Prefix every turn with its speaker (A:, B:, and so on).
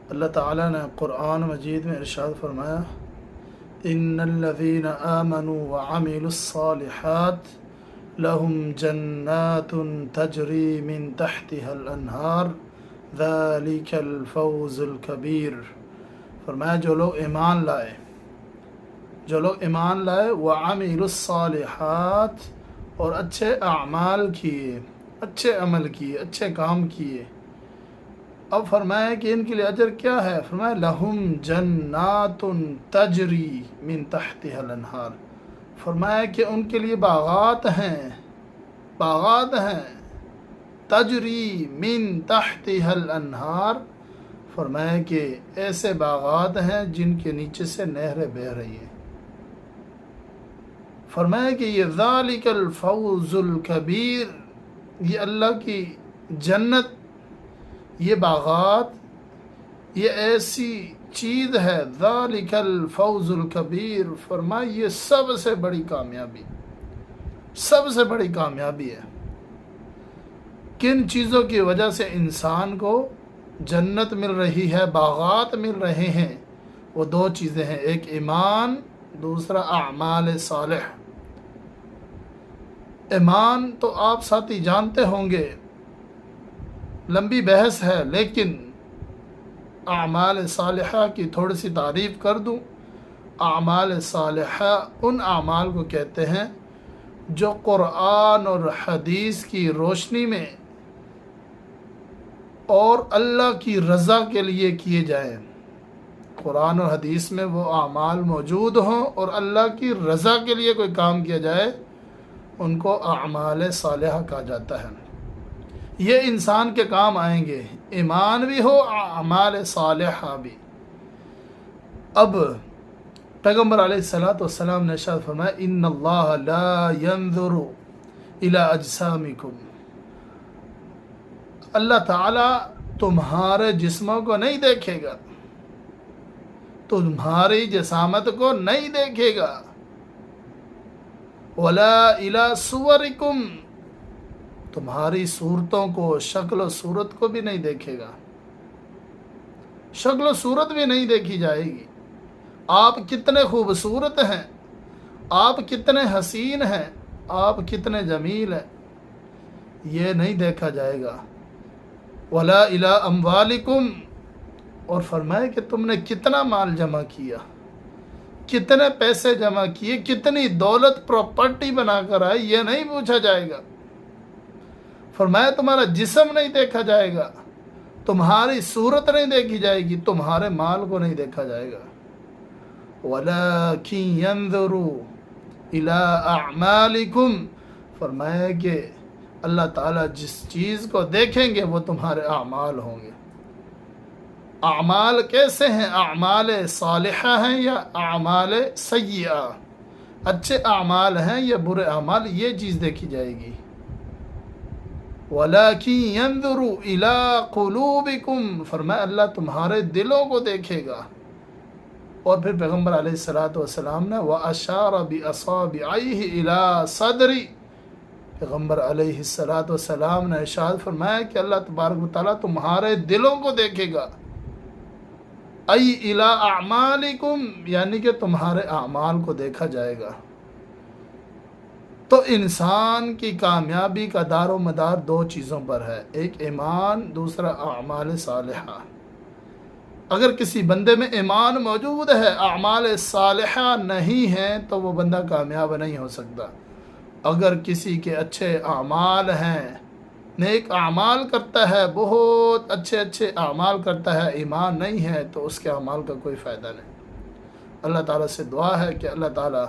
A: اللہ تعالیٰ نے قرآن مجید میں ارشاد فرمایا، ان الذین آمنوا وعملوا الصالحات لہم جنات تجری من تحتها الانہار ذالک الفوز الکبیر۔ فرمایا جو لوگ ایمان لائے وعملوا الصالحات اور اچھے اعمال کیے، اچھے عمل کیے، اچھے کام کیے، اب فرمایا کہ ان کے لیے اجر کیا ہے؟ فرمایا لہم جنات تجری من تحتها الانہار، فرمایا کہ ان کے لیے باغات ہیں تجری من تحتها الانہار، فرمایا کہ ایسے باغات ہیں جن کے نیچے سے نہریں بہہ رہی ہیں۔ فرمایا کہ یہ ذالک الفوز الکبیر، یہ اللہ کی جنت، یہ باغات، یہ ایسی چیز ہے، ذالک الفوز الکبیر، فرمایا یہ سب سے بڑی کامیابی ہے۔ کن چیزوں کی وجہ سے انسان کو جنت مل رہی ہے، باغات مل رہے ہیں؟ وہ دو چیزیں ہیں، ایک ایمان، دوسرا اعمال صالح۔ ایمان تو آپ ساتھی جانتے ہوں گے، لمبی بحث ہے، لیکن اعمال صالحہ کی تھوڑی سی تعریف کر دوں۔ اعمال صالحہ ان اعمال کو کہتے ہیں جو قرآن اور حدیث کی روشنی میں اور اللہ کی رضا کے لیے کیے جائیں۔ قرآن اور حدیث میں وہ اعمال موجود ہوں اور اللہ کی رضا کے لیے کوئی کام کیا جائے، ان کو اعمال صالحہ کہا جاتا ہے۔ یہ انسان کے کام آئیں گے، ایمان بھی ہو، اعمال صالحہ بھی۔ اب پیغمبر علیہ السلام نے ارشاد فرمایا، ان اللہ لا ينظر الى اجسامکم، اللہ تعالیٰ تمہارے جسموں کو نہیں دیکھے گا، تمہاری جسامت کو نہیں دیکھے گا، ولا الى صورکم، تمہاری صورتوں کو، شکل و صورت کو بھی نہیں دیکھے گا، شکل و صورت بھی نہیں دیکھی جائے گی۔ آپ کتنے خوبصورت ہیں، آپ کتنے حسین ہیں، آپ کتنے جمیل ہیں، یہ نہیں دیکھا جائے گا۔ ولا الی اموالکم، اور فرمائے کہ تم نے کتنا مال جمع کیا، کتنے پیسے جمع کیے، کتنی دولت پراپرٹی بنا کر آئے، یہ نہیں پوچھا جائے گا۔ فرمایا تمہارا جسم نہیں دیکھا جائے گا، تمہاری صورت نہیں دیکھی جائے گی، تمہارے مال کو نہیں دیکھا جائے گا۔ وَلَكِنْ يَنْظُرُوا إِلَىٰ أَعْمَالِكُمْ، فرمایا کہ اللہ تعالیٰ جس چیز کو دیکھیں گے وہ تمہارے اعمال ہوں گے۔ اعمال کیسے ہیں؟ اعمال صالحہ ہیں یا اعمال سیئہ؟ اچھے اعمال ہیں یا برے اعمال؟ یہ چیز دیکھی جائے گی۔ وَلَكِنْ يَنْظُرُوا إِلَىٰ قُلُوبِكُمْ، فرمایا اللہ تمہارے دلوں کو دیکھے گا۔ اور پھر پیغمبر علیہ السلام نے وَأَشَارَ بِأَصَابِعَيْهِ إِلَىٰ صَدْرِ، پیغمبر علیہ السلام نے ارشاد فرمایا کہ اللہ تبارک و تعالیٰ تمہارے دلوں کو دیکھے گا، ای الی اعمالکم، یعنی کہ تمہارے اعمال کو دیکھا جائے گا۔ تو انسان کی کامیابی کا دار و مدار دو چیزوں پر ہے، ایک ایمان، دوسرا اعمال صالحہ۔ اگر کسی بندے میں ایمان موجود ہے، اعمال صالحہ نہیں ہیں، تو وہ بندہ کامیاب نہیں ہو سکتا۔ اگر کسی کے اچھے اعمال ہیں، نیک اعمال کرتا ہے، بہت اچھے اعمال کرتا ہے، ایمان نہیں ہے، تو اس کے اعمال کا کوئی فائدہ نہیں۔ اللہ تعالیٰ سے دعا ہے کہ اللہ تعالیٰ